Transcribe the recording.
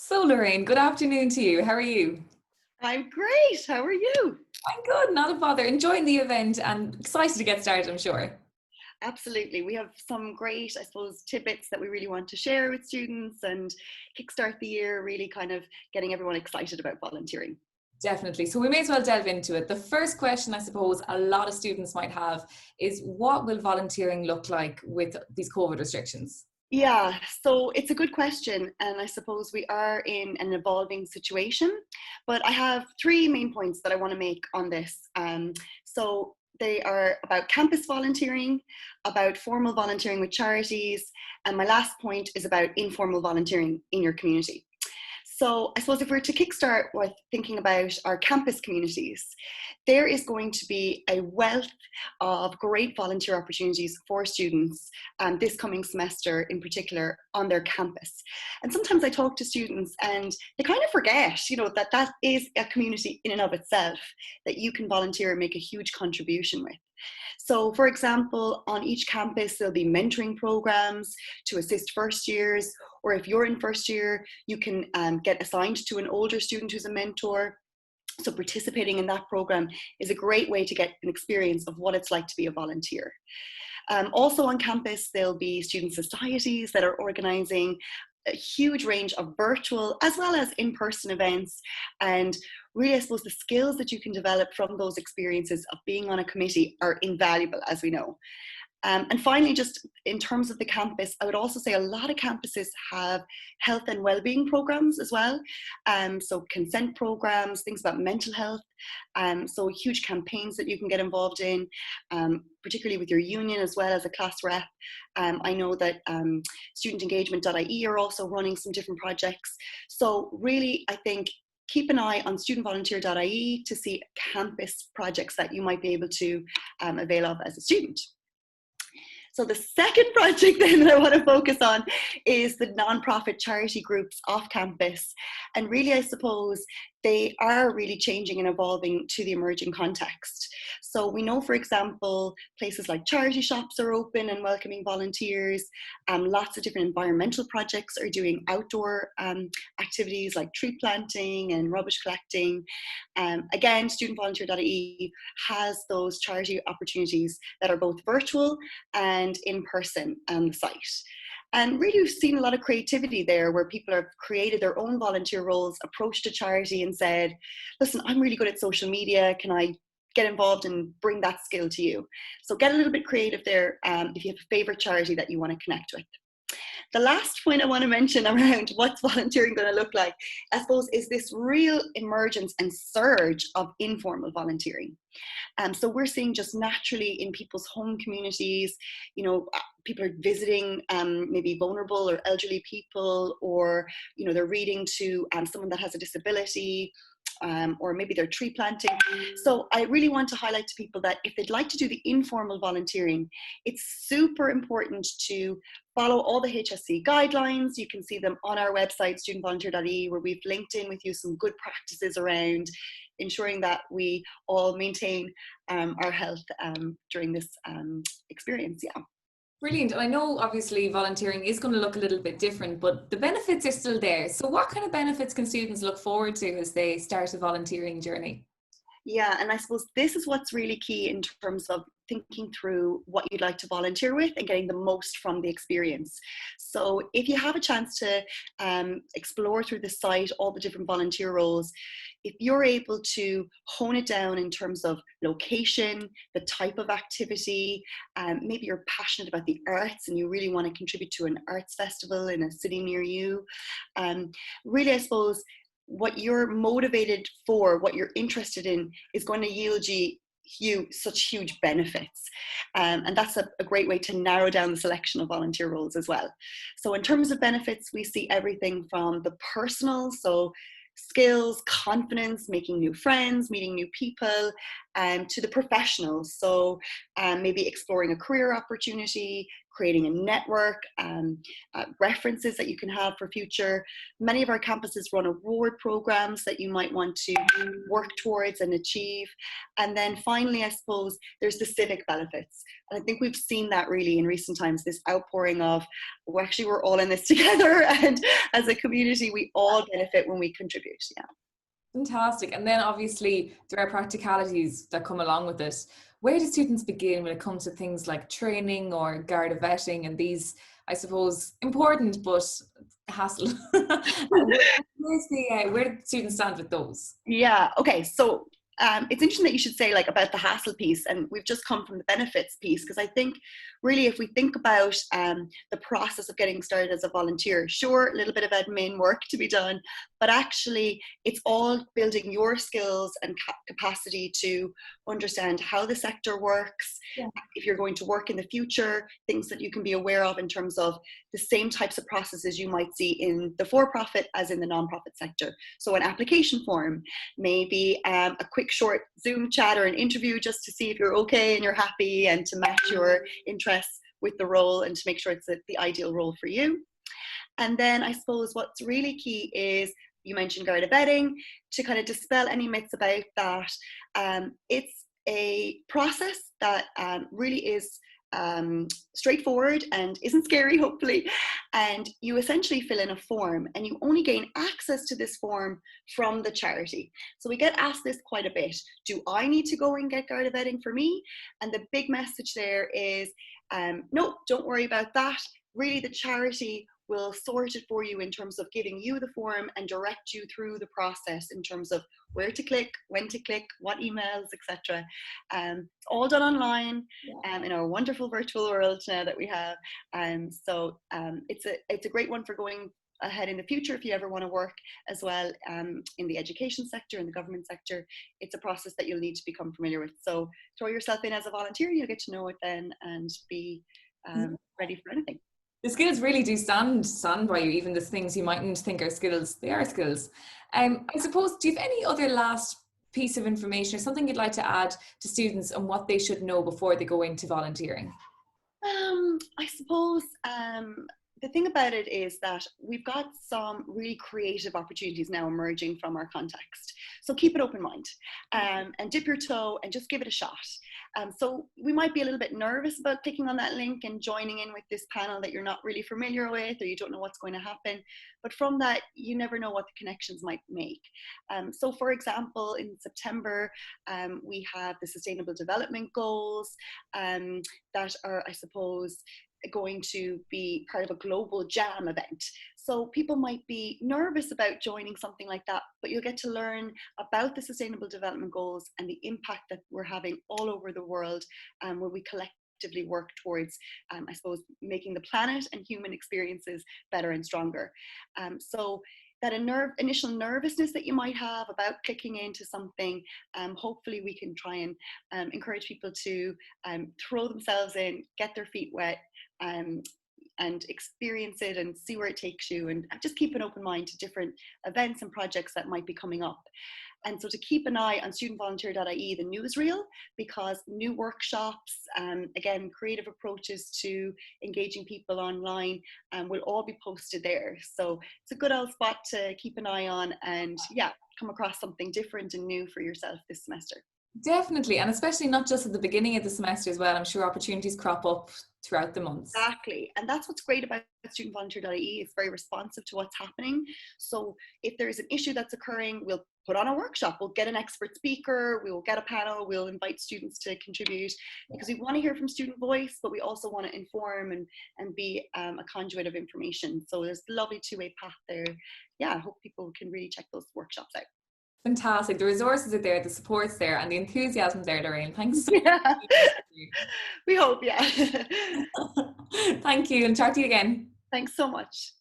So, Lorraine, good afternoon to you. How are you? I'm great. How are you? I'm good, not a bother. Enjoying the event and excited to get started, I'm sure. Absolutely. We have some great, I suppose, tidbits that we really want to share with students and kickstart the year, really kind of getting everyone excited about volunteering. Definitely. So, we may as well delve into it. The first question I suppose a lot of students might have is what will volunteering look like with these COVID restrictions? Yeah, so it's a good question, and I suppose we are in an evolving situation. But I have three main points that I want to make on this. So they are about campus volunteering, about formal volunteering with charities, and my last point is about informal volunteering in your community. So I suppose if we're to kickstart with thinking about our campus communities, there is going to be a wealth of great volunteer opportunities for students this coming semester in particular on their campus. And sometimes I talk to students and they kind of forget, that that is a community in and of itself that you can volunteer and make a huge contribution with. So, for example, on each campus, there'll be mentoring programs to assist first years, or if you're in first year, you can get assigned to an older student who's a mentor. So participating in that program is a great way to get an experience of what it's like to be a volunteer. Also on campus, there'll be student societies that are organizing a huge range of virtual as well as in-person events. And really, I suppose the skills that you can develop from those experiences of being on a committee are invaluable, as we know. And finally, just in terms of the campus, I would also say a lot of campuses have health and well-being programs as well. So consent programs, things about mental health. So huge campaigns that you can get involved in, particularly with your union as well as a class rep. I know that studentengagement.ie are also running some different projects. So really, I think keep an eye on studentvolunteer.ie to see campus projects that you might be able to avail of as a student. So the second project then that I want to focus on is the nonprofit charity groups off campus. And really, I suppose they are really changing and evolving to the emerging context. So we know, for example, places like charity shops are open and welcoming volunteers. Lots of different environmental projects are doing outdoor activities like tree planting and rubbish collecting. Again, studentvolunteer.ie has those charity opportunities that are both virtual and in person on the site. And really, we've seen a lot of creativity there where people have created their own volunteer roles, approached a charity and said, listen, I'm really good at social media. Can I get involved and bring that skill to you? So get a little bit creative there if you have a favorite charity that you want to connect with. The last point I want to mention around what's volunteering going to look like, I suppose, is this real emergence and surge of informal volunteering. So we're seeing just naturally in people's home communities, people are visiting maybe vulnerable or elderly people, or, they're reading to someone that has a disability. Or maybe they're tree planting. So I really want to highlight to people that if they'd like to do the informal volunteering, it's super important to follow all the HSC guidelines. You can see them on our website, studentvolunteer.ie, where we've linked in with you some good practices around ensuring that we all maintain our health during this experience. Yeah. Brilliant. And I know obviously volunteering is going to look a little bit different, but the benefits are still there. So, what kind of benefits can students look forward to as they start a volunteering journey? Yeah, and I suppose this is what's really key in terms of thinking through what you'd like to volunteer with and getting the most from the experience. So if you have a chance to explore through the site, all the different volunteer roles, if you're able to hone it down in terms of location, the type of activity, maybe you're passionate about the arts and you really want to contribute to an arts festival in a city near you, really, I suppose, what you're motivated for, what you're interested in, is going to yield you such huge benefits. And that's a great way to narrow down the selection of volunteer roles as well. So in terms of benefits, we see everything from the personal, so skills, confidence, making new friends, meeting new people, to the professional. So maybe exploring a career opportunity, creating a network, references that you can have for future. Many of our campuses run award programs that you might want to work towards and achieve. And then finally, I suppose, there's the civic benefits. And I think we've seen that really in recent times, this outpouring of, well, actually, we're all in this together. And as a community, we all benefit when we contribute. Yeah. Fantastic. And then obviously there are practicalities that come along with it. Where do students begin when it comes to things like training or Garda vetting and these, I suppose, important but hassle? Where do students stand with those? Yeah, okay. So it's interesting that you should say like about the hassle piece, and we've just come from the benefits piece, because I think really if we think about the process of getting started as a volunteer, sure, a little bit of admin work to be done, but actually it's all building your skills and capacity to understand how the sector works. Yeah. If you're going to work in the future, things that you can be aware of in terms of the same types of processes you might see in the for-profit as in the non-profit sector. So an application form, maybe a quick short Zoom chat or an interview just to see if you're okay and you're happy and to match your interests with the role and to make sure it's the ideal role for you. And then I suppose what's really key is, you mentioned Garda vetting, to kind of dispel any myths about that. It's a process that really is straightforward and isn't scary, hopefully. And you essentially fill in a form, and you only gain access to this form from the charity. So we get asked this quite a bit. Do I need to go and get Garda vetting for me? And the big message there is, no, don't worry about that. Really, the charity will sort it for you in terms of giving you the form and direct you through the process in terms of where to click, when to click, what emails, etc. It's all done online in our wonderful virtual world now that we have. So it's a great one for going ahead in the future if you ever want to work as well in the education sector, in the government sector. It's a process that you'll need to become familiar with. So throw yourself in as a volunteer, you'll get to know it then and be ready for anything. The skills really do stand by you, even the things you mightn't think are skills, they are skills. I suppose, do you have any other last piece of information or something you'd like to add to students on what they should know before they go into volunteering? I suppose the thing about it is that we've got some really creative opportunities now emerging from our context. So keep an open mind and dip your toe and just give it a shot. So we might be a little bit nervous about clicking on that link and joining in with this panel that you're not really familiar with, or you don't know what's going to happen. But from that, you never know what the connections might make. So for example, in September, we have the Sustainable Development Goals that are, I suppose, going to be part of a global jam event. So people might be nervous about joining something like that, but you'll get to learn about the Sustainable Development Goals and the impact that we're having all over the world where we collectively work towards, I suppose, making the planet and human experiences better and stronger. So that initial nervousness that you might have about clicking into something, hopefully we can try and encourage people to throw themselves in, get their feet wet, and experience it and see where it takes you, and just keep an open mind to different events and projects that might be coming up. And so to keep an eye on studentvolunteer.ie, the newsreel, because new workshops, again, creative approaches to engaging people online will all be posted there. So it's a good old spot to keep an eye on and come across something different and new for yourself this semester. Definitely, and especially not just at the beginning of the semester as well. I'm sure opportunities crop up throughout the months. Exactly, and that's what's great about studentvolunteer.ie. It's very responsive to what's happening. So if there is an issue that's occurring, we'll put on a workshop, we'll get an expert speaker, we will get a panel, we'll invite students to contribute, because we want to hear from student voice, but we also want to inform and be a conduit of information. So there's a lovely two-way path there. Yeah, I hope people can really check those workshops out. Fantastic. The resources are there, the support's there, and the enthusiasm there, Lorraine. Thanks so much. We hope, Thank you, and talk to you again. Thanks so much.